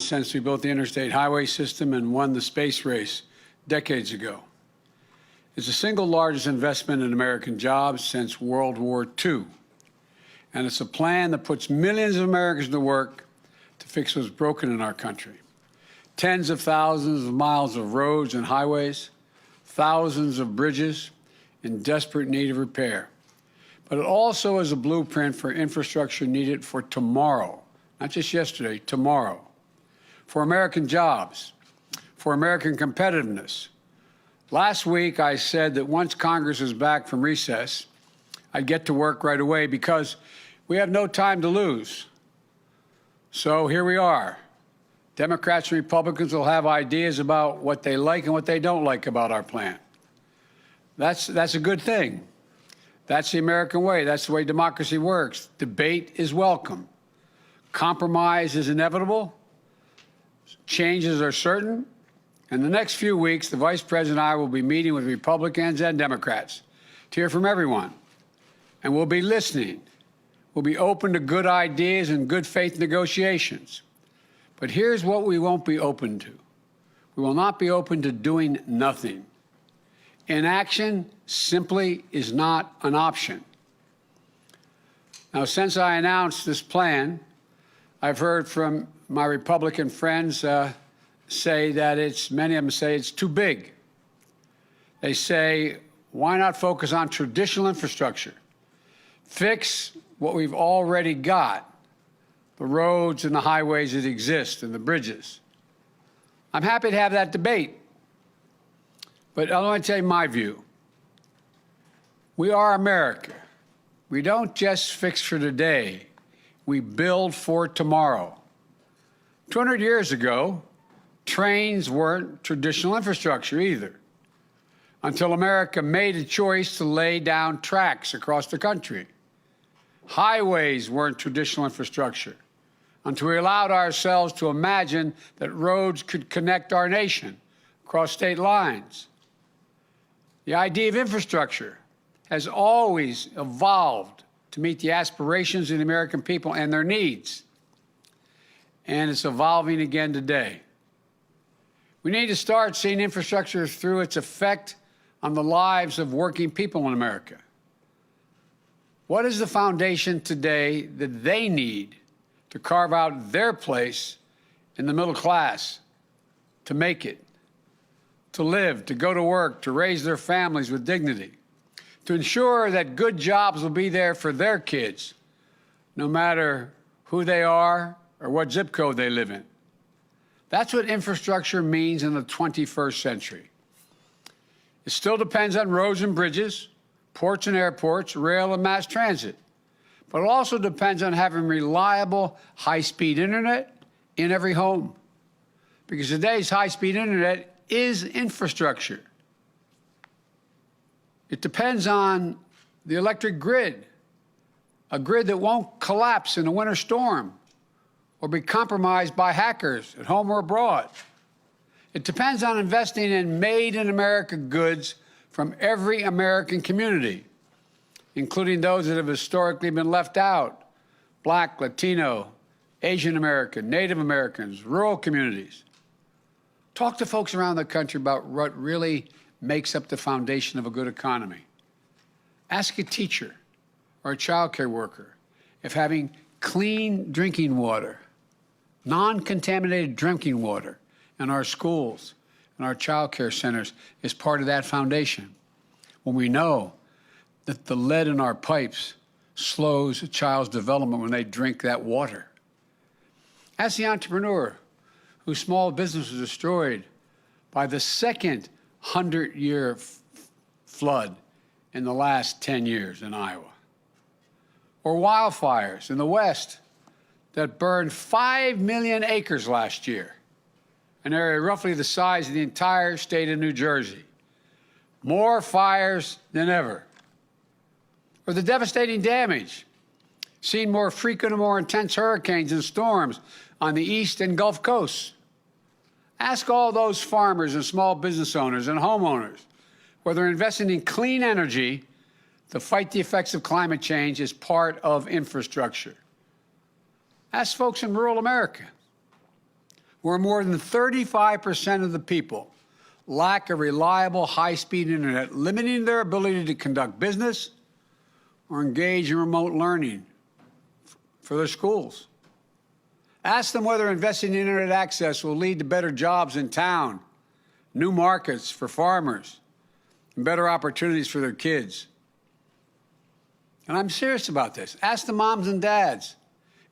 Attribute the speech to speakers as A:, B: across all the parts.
A: since we built the interstate highway system and won the space race decades ago. It's the single largest investment in American jobs since World War II. And it's a plan that puts millions of Americans to work to fix what's broken in our country. Tens of thousands of miles of roads and highways, thousands of bridges in desperate need of repair. But it also is a blueprint for infrastructure needed for tomorrow, not just yesterday, tomorrow, for American jobs, for American competitiveness. Last week, I said that once Congress is back from recess, I'd get to work right away because we have no time to lose. So here we are. Democrats and Republicans will have ideas about what they like and what they don't like about our plan. That's a good thing. That's the American way. That's the way democracy works. Debate is welcome. Compromise is inevitable. Changes are certain. In the next few weeks, the Vice President and I will be meeting with Republicans and Democrats to hear from everyone. And we'll be listening. We'll be open to good ideas and good faith negotiations. But here's what we won't be open to. We will not be open to doing nothing. Inaction simply is not an option. Now, since I announced this plan, I've heard from my Republican friends say that many of them say it's too big. They say, why not focus on traditional infrastructure? Fix what we've already got, the roads and the highways that exist and the bridges. I'm happy to have that debate. But I want to tell you my view. We are America. We don't just fix for today. We build for tomorrow. 200 years ago, trains weren't traditional infrastructure either, until America made a choice to lay down tracks across the country. Highways weren't traditional infrastructure, until we allowed ourselves to imagine that roads could connect our nation across state lines. The idea of infrastructure has always evolved to meet the aspirations of the American people and their needs. And it's evolving again today. We need to start seeing infrastructure through its effect on the lives of working people in America. What is the foundation today that they need to carve out their place in the middle class, to make it, to live, to go to work, to raise their families with dignity, to ensure that good jobs will be there for their kids, no matter who they are or what zip code they live in? That's what infrastructure means in the 21st century. It still depends on roads and bridges, ports and airports, rail and mass transit. But it also depends on having reliable, high-speed internet in every home. Because today's high-speed internet is infrastructure. It depends on the electric grid, a grid that won't collapse in a winter storm or be compromised by hackers at home or abroad. It depends on investing in made-in-America goods from every American community, including those that have historically been left out: Black, Latino, Asian American, Native Americans, rural communities. Talk to folks around the country about what really makes up the foundation of a good economy. Ask a teacher or a child care worker if having clean drinking water, non-contaminated drinking water in our schools and our child care centers is part of that foundation. When we know that the lead in our pipes slows a child's development when they drink that water. Ask the entrepreneur whose small business was destroyed by the second 100-year flood in the last 10 years in Iowa. Or wildfires in the West that burned 5 million acres last year, an area roughly the size of the entire state of New Jersey. More fires than ever. Or the devastating damage, seen more frequent and more intense hurricanes and storms on the East and Gulf coasts. Ask all those farmers and small business owners and homeowners whether investing in clean energy to fight the effects of climate change is part of infrastructure. Ask folks in rural America where more than 35% of the people lack a reliable, high-speed internet, limiting their ability to conduct business or engage in remote learning for their schools. Ask them whether investing in internet access will lead to better jobs in town, new markets for farmers, and better opportunities for their kids. And I'm serious about this. Ask the moms and dads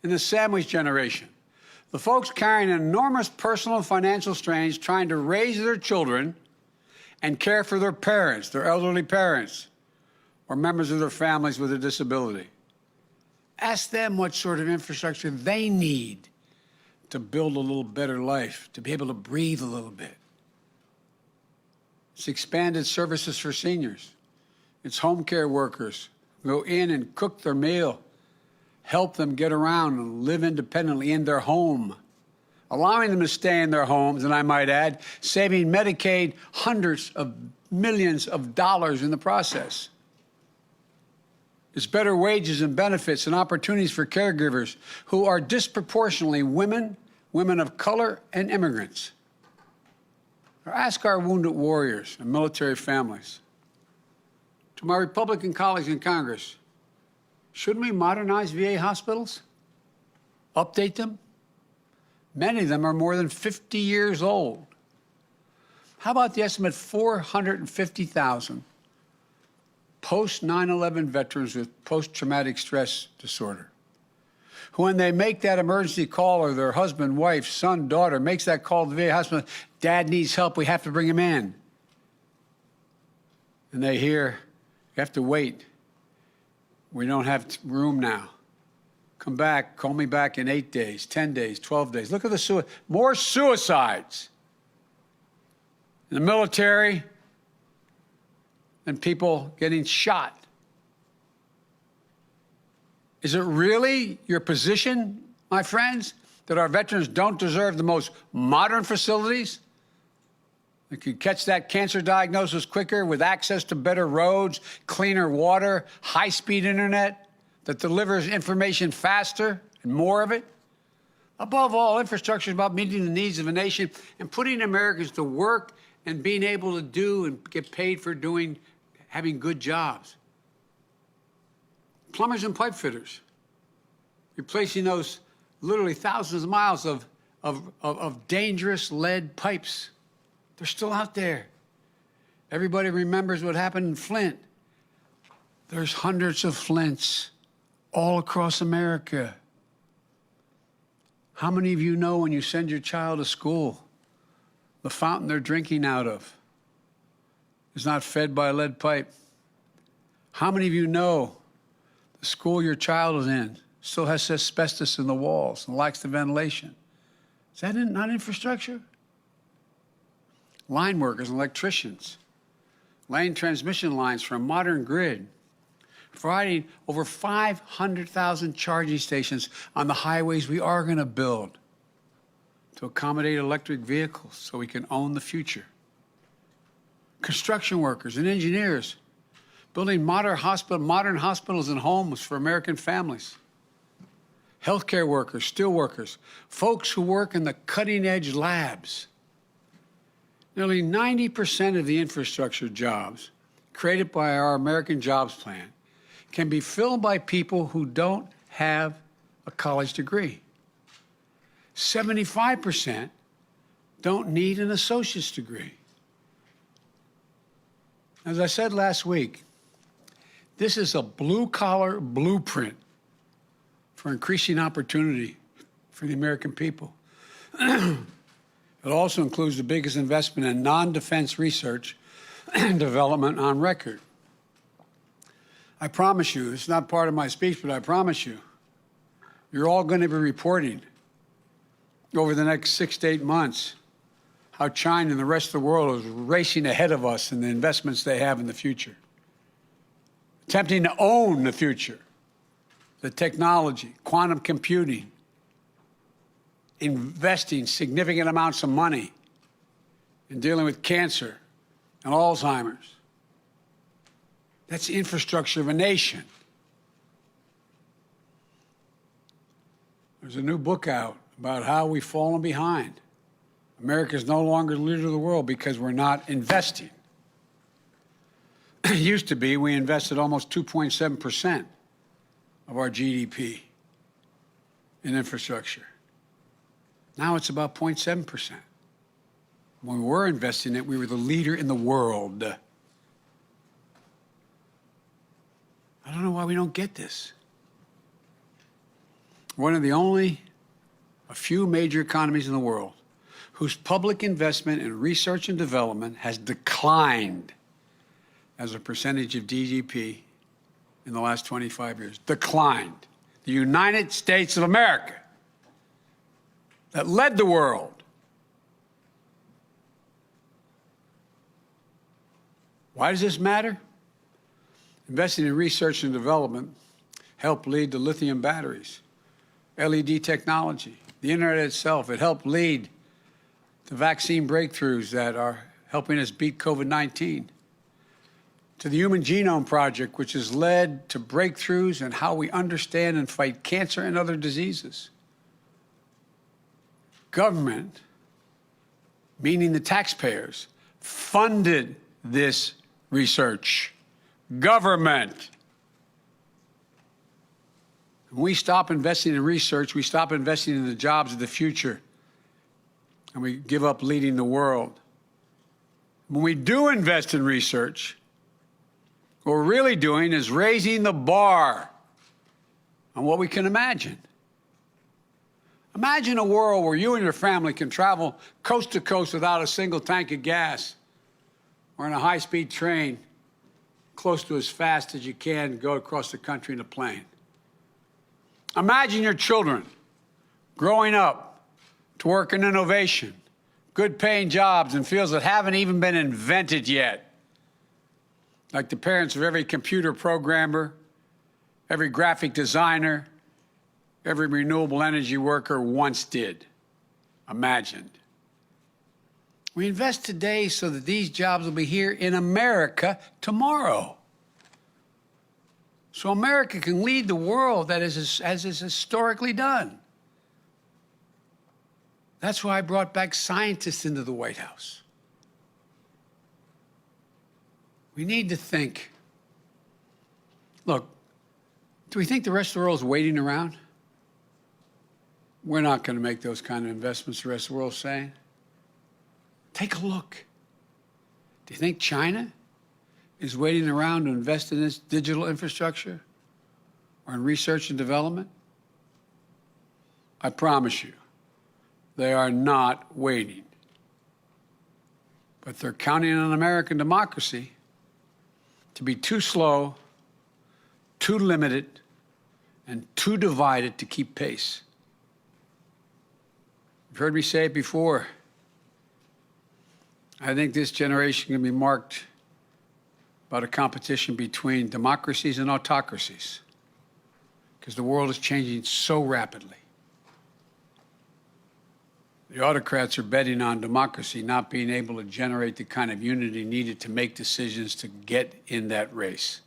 A: in the sandwich generation, the folks carrying enormous personal and financial strains trying to raise their children and care for their parents, their elderly parents, or members of their families with a disability. Ask them what sort of infrastructure they need to build a little better life, to be able to breathe a little bit. It's expanded services for seniors. It's home care workers who go in and cook their meal, help them get around and live independently in their home, allowing them to stay in their homes, and I might add, saving Medicaid hundreds of millions of dollars in the process. It's better wages and benefits and opportunities for caregivers who are disproportionately women, women of color, and immigrants. Or ask our wounded warriors and military families. To my Republican colleagues in Congress, shouldn't we modernize VA hospitals? Update them? Many of them are more than 50 years old. How about the estimate 450,000 post-9/11 veterans with post-traumatic stress disorder, who when they make that emergency call, or their husband, wife, son, daughter makes that call to the VA hospital, Dad needs help, we have to bring him in. And they hear, you have to wait. We don't have room now. Come back, call me back in 8 days, 10 days, 12 days. Look at the more suicides in the military than people getting shot. Is it really your position, my friends, that our veterans don't deserve the most modern facilities? They could catch that cancer diagnosis quicker with access to better roads, cleaner water, high-speed internet that delivers information faster and more of it. Above all, infrastructure is about meeting the needs of a nation and putting Americans to work and being able to do and get paid for having good jobs. Plumbers and pipe fitters, replacing those literally thousands of miles of dangerous lead pipes. They're still out there. Everybody remembers what happened in Flint. There's hundreds of Flints all across America. How many of you know when you send your child to school, the fountain they're drinking out of is not fed by a lead pipe? How many of you know the school your child is in still has asbestos in the walls and lacks the ventilation? Is that not infrastructure? Line workers and electricians, laying transmission lines for a modern grid, providing over 500,000 charging stations on the highways we are going to build to accommodate electric vehicles so we can own the future. Construction workers and engineers, building modern hospitals and homes for American families. Healthcare workers, steel workers, folks who work in the cutting-edge labs. Nearly 90% of the infrastructure jobs created by our American Jobs Plan can be filled by people who don't have a college degree. 75% don't need an associate's degree. As I said last week, this is a blue-collar blueprint for increasing opportunity for the American people. It also includes the biggest investment in non-defense research and development on record. I promise you, it's not part of my speech, but I promise you, you're all going to be reporting over the next 6 to 8 months how China and the rest of the world is racing ahead of us in the investments they have in the future, attempting to own the future, the technology, quantum computing, investing significant amounts of money in dealing with cancer and Alzheimer's. That's the infrastructure of a nation. There's a new book out about how we've fallen behind. America is no longer the leader of the world because we're not investing. It used to be we invested almost 2.7% of our GDP in infrastructure. Now it's about 0.7%. When we were investing it, we were the leader in the world. I don't know why we don't get this. One of a few major economies in the world whose public investment in research and development has declined as a percentage of GDP in the last 25 years. Declined. The United States of America, that led the world. Why does this matter? Investing in research and development helped lead to lithium batteries, LED technology, the internet itself. It helped lead to vaccine breakthroughs that are helping us beat COVID-19, to the Human Genome Project, which has led to breakthroughs in how we understand and fight cancer and other diseases. Government, meaning the taxpayers, funded this research. Government. When we stop investing in research, we stop investing in the jobs of the future, and we give up leading the world. When we do invest in research, what we're really doing is raising the bar on what we can imagine. Imagine a world where you and your family can travel coast to coast without a single tank of gas, or in a high-speed train close to as fast as you can go across the country in a plane. Imagine your children growing up to work in innovation, good-paying jobs in fields that haven't even been invented yet, like the parents of every computer programmer, every graphic designer, every renewable energy worker once did, imagined. We invest today so that these jobs will be here in America tomorrow. So America can lead the world as is historically done. That's why I brought back scientists into the White House. We need to think. Look, do we think the rest of the world is waiting around? We're not going to make those kind of investments the rest of the world is saying. Take a look. Do you think China is waiting around to invest in this digital infrastructure or in research and development? I promise you, they are not waiting. But they're counting on American democracy to be too slow, too limited, and too divided to keep pace. You've heard me say it before. I think this generation can be marked by the competition between democracies and autocracies, because the world is changing so rapidly. The autocrats are betting on democracy not being able to generate the kind of unity needed to make decisions to get in that race.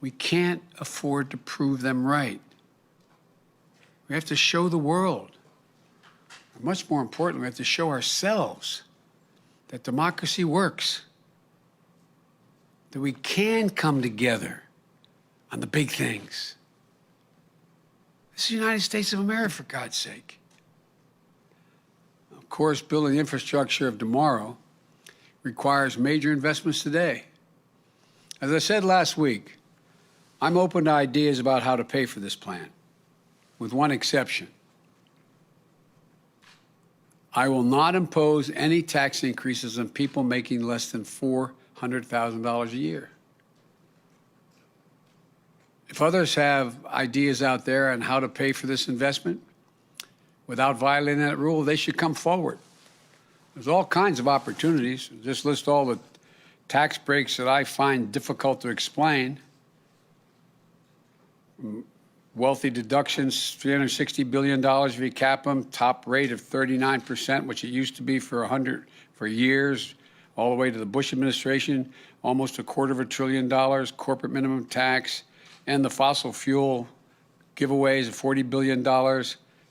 A: We can't afford to prove them right. We have to show the world. Much more importantly, we have to show ourselves that democracy works, that we can come together on the big things. This is the United States of America, for God's sake. Of course, building the infrastructure of tomorrow requires major investments today. As I said last week, I'm open to ideas about how to pay for this plan, with one exception. I will not impose any tax increases on people making less than $400,000 a year. If others have ideas out there on how to pay for this investment without violating that rule, they should come forward. There's all kinds of opportunities. Just list all the tax breaks that I find difficult to explain. Wealthy deductions, $360 billion if you cap them, top rate of 39%, which it used to be for years, all the way to the Bush administration, almost $250 billion, corporate minimum tax, and the fossil fuel giveaways of $40 billion,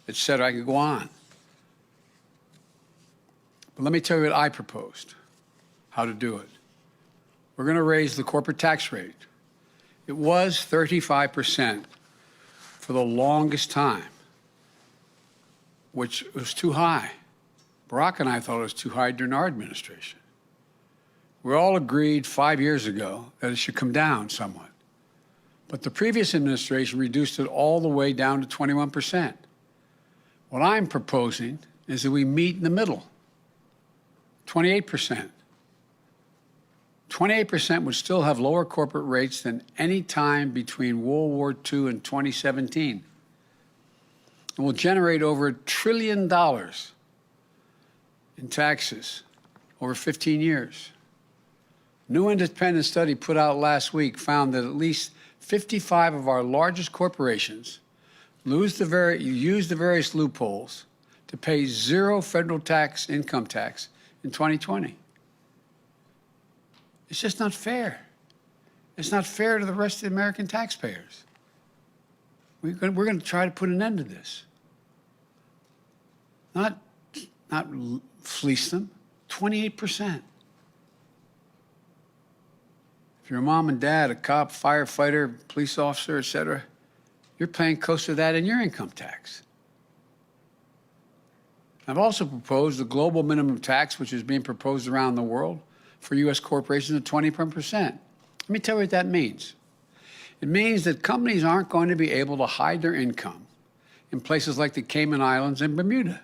A: et cetera. I could go on. But let me tell you what I proposed, how to do it. We're going to raise the corporate tax rate. It was 35% for the longest time, which was too high. Barack and I thought it was too high during our administration. We all agreed 5 years ago that it should come down somewhat. But the previous administration reduced it all the way down to 21%. What I'm proposing is that we meet in the middle, 28%. 28% would still have lower corporate rates than any time between World War II and 2017. It will generate over $1 trillion in taxes over 15 years. New independent study put out last week found that at least 55 of our largest corporations use the various loopholes to pay zero federal income tax in 2020. It's just not fair. It's not fair to the rest of the American taxpayers. We're going to try to put an end to this. Not fleece them, 28%. If you're a mom and dad, a cop, firefighter, police officer, et cetera, you're paying close to that in your income tax. I've also proposed the global minimum tax, which is being proposed around the world for U.S. corporations at 21%. Let me tell you what that means. It means that companies aren't going to be able to hide their income in places like the Cayman Islands and Bermuda,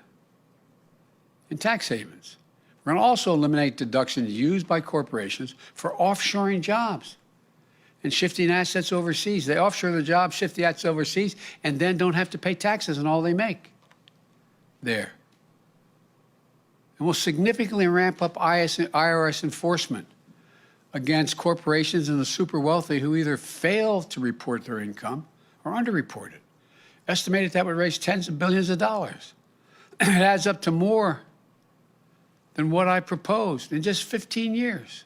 A: in tax havens. We're going to also eliminate deductions used by corporations for offshoring jobs and shifting assets overseas. They offshore the jobs, shift the assets overseas, and then don't have to pay taxes on all they make there. And we'll significantly ramp up IRS enforcement against corporations and the super wealthy who either fail to report their income or underreport it. Estimated that would raise tens of billions of dollars. It adds up to more than what I proposed in just 15 years.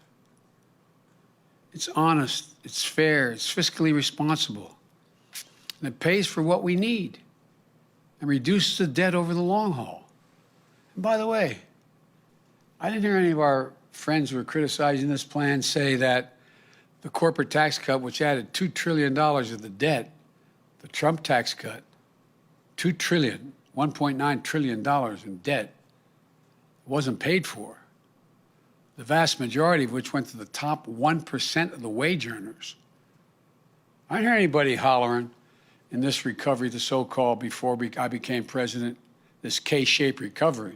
A: It's honest, it's fair, it's fiscally responsible, and it pays for what we need and reduces the debt over the long haul. And by the way, I didn't hear any of our friends who were criticizing this plan say that the corporate tax cut, which added $2 trillion of the debt, the Trump tax cut, $1.9 trillion in debt, wasn't paid for, the vast majority of which went to the top 1% of the wage earners. I didn't hear anybody hollering in this recovery, the so-called, before I became president, this K-shaped recovery,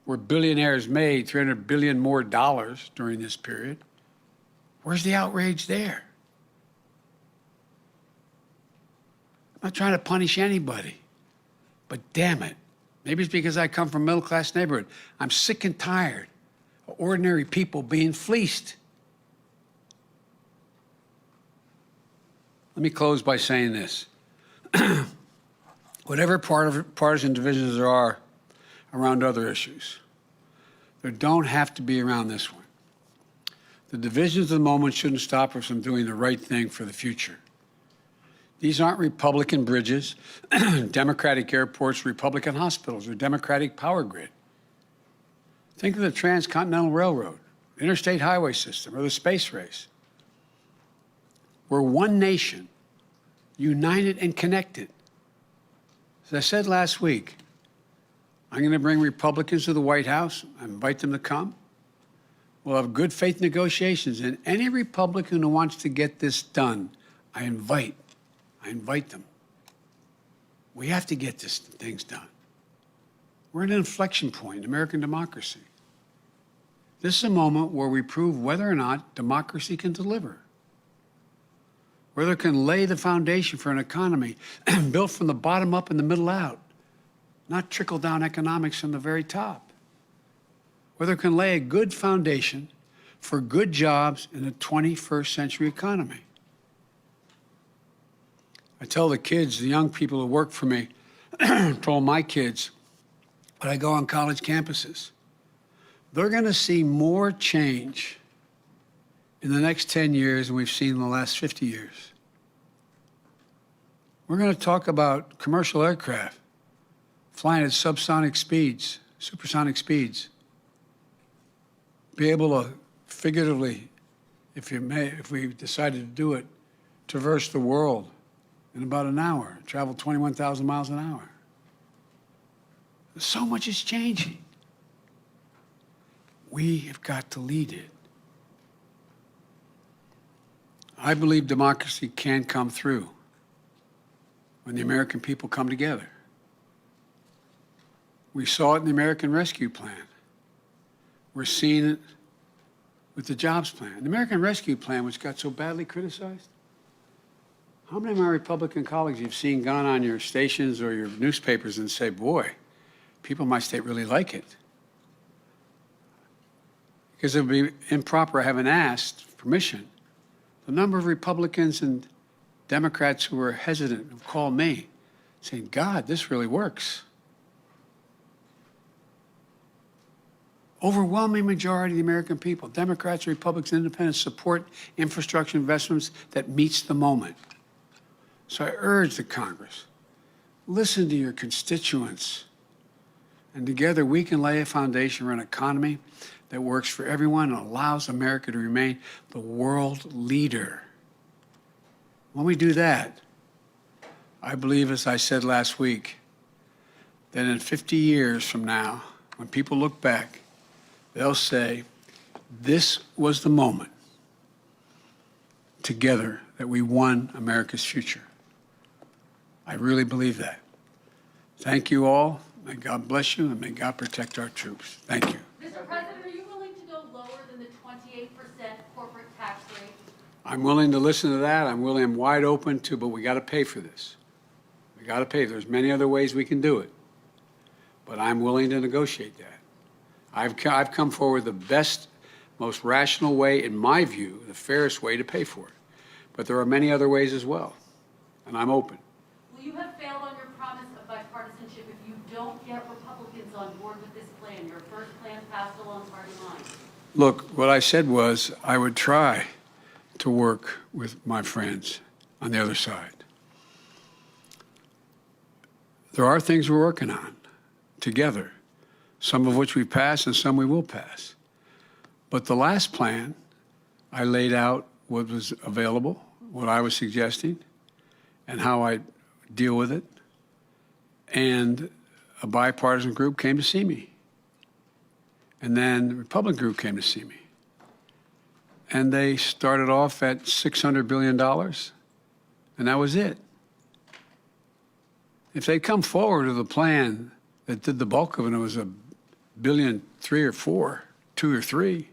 A: where billionaires made $300 billion more during this period. Where's the outrage there? I'm not trying to punish anybody, but damn it, maybe it's because I come from a middle-class neighborhood. I'm sick and tired of ordinary people being fleeced. Let me close by saying this. Whatever partisan divisions there are around other issues, there don't have to be around this one. The divisions of the moment shouldn't stop us from doing the right thing for the future. These aren't Republican bridges, Democratic airports, Republican hospitals, or Democratic power grid. Think of the Transcontinental Railroad, interstate highway system, or the space race. We're one nation, united and connected. As I said last week, I'm going to bring Republicans to the White House. I invite them to come. We'll have good faith negotiations. And any Republican who wants to get this done, I invite them. We have to get these things done. We're at an inflection point in American democracy. This is a moment where we prove whether or not democracy can deliver, whether it can lay the foundation for an economy built from the bottom up and the middle out, not trickle-down economics from the very top, whether it can lay a good foundation for good jobs in a 21st century economy. I tell the kids, the young people who work for me, told my kids, when I go on college campuses, they're going to see more change in the next 10 years than we've seen in the last 50 years. We're going to talk about commercial aircraft flying at subsonic speeds, supersonic speeds. be able to figuratively, if we decided to do it, traverse the world in about an hour, travel 21,000 miles an hour. So much is changing. We have got to lead it. I believe democracy can come through when the American people come together. We saw it in the American Rescue Plan. We're seeing it with the Jobs Plan. The American Rescue Plan, which got so badly criticized, how many of my Republican colleagues you've seen gone on your stations or your newspapers and say, boy, people in my state really like it? Because it would be improper, I haven't asked permission. The number of Republicans and Democrats who were hesitant have called me saying, God, this really works. Overwhelming majority of the American people, Democrats, Republicans, Independents, support infrastructure investments that meets the moment. So I urge the Congress, listen to your constituents, and together we can lay a foundation for an economy that works for everyone and allows America to remain the world leader. When we do that, I believe, as I said last week, that in 50 years from now, when people look back, they'll say, this was the moment together that we won America's future. I really believe that. Thank you all. May God bless you and may God protect our troops. Thank you.
B: Mr. President, are you willing to go lower than the 28% corporate tax rate?
A: I'm willing to listen to that. I'm wide open to, but we got to pay for this. We got to pay. There's many other ways we can do it, but I'm willing to negotiate that. I've come forward with the best, most rational way, in my view, the fairest way to pay for it. But there are many other ways as well, and I'm open.
B: Will you have failed on your promise of bipartisanship if you don't get Republicans on board with this plan, your first plan passed along party lines?
A: Look, what I said was I would try to work with my friends on the other side. There are things we're working on together, some of which we passed and some we will pass. But the last plan, I laid out what was available, what I was suggesting, and how I deal with it. And a bipartisan group came to see me. And then the Republican group came to see me. And they started off at $600 billion, and that was it. If they'd come forward with a plan that did the bulk of it, it was $1.3 billion or $4, 2 or 3,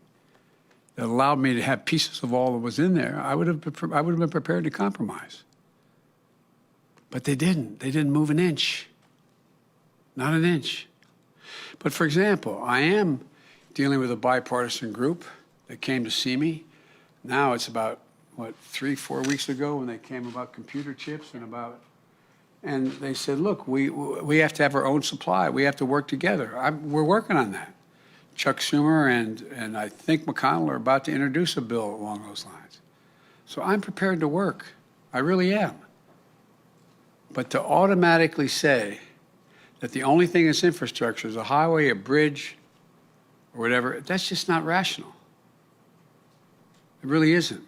A: that allowed me to have pieces of all that was in there, I would have been prepared to compromise. But they didn't. They didn't move an inch. Not an inch. But for example, I am dealing with a bipartisan group that came to see me. Now it's about, 3-4 weeks ago when they came about computer chips and they said, look, we have to have our own supply. We have to work together. We're working on that. Chuck Schumer and I think McConnell are about to introduce a bill along those lines. So I'm prepared to work. I really am. But to automatically say that the only thing that's infrastructure is a highway, a bridge, or whatever, that's just not rational. It really isn't.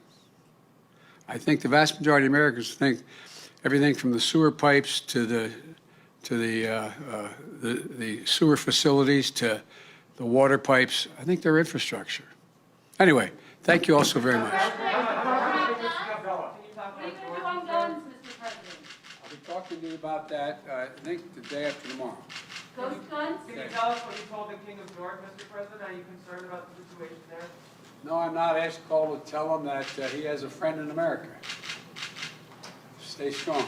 A: I think the vast majority of Americans think everything from the sewer pipes to the sewer facilities to the water pipes, I think they're infrastructure. Anyway, thank you all so very much.
B: What are you going to do on guns, Mr. President?
A: I'll be talking to you about that, I think, the day after tomorrow.
B: Ghost guns?
C: Can you tell us what you told the King of York, Mr. President? Are you concerned about the situation there?
A: No, I'm not. I asked Cole to tell him that he has a friend in America. Stay strong.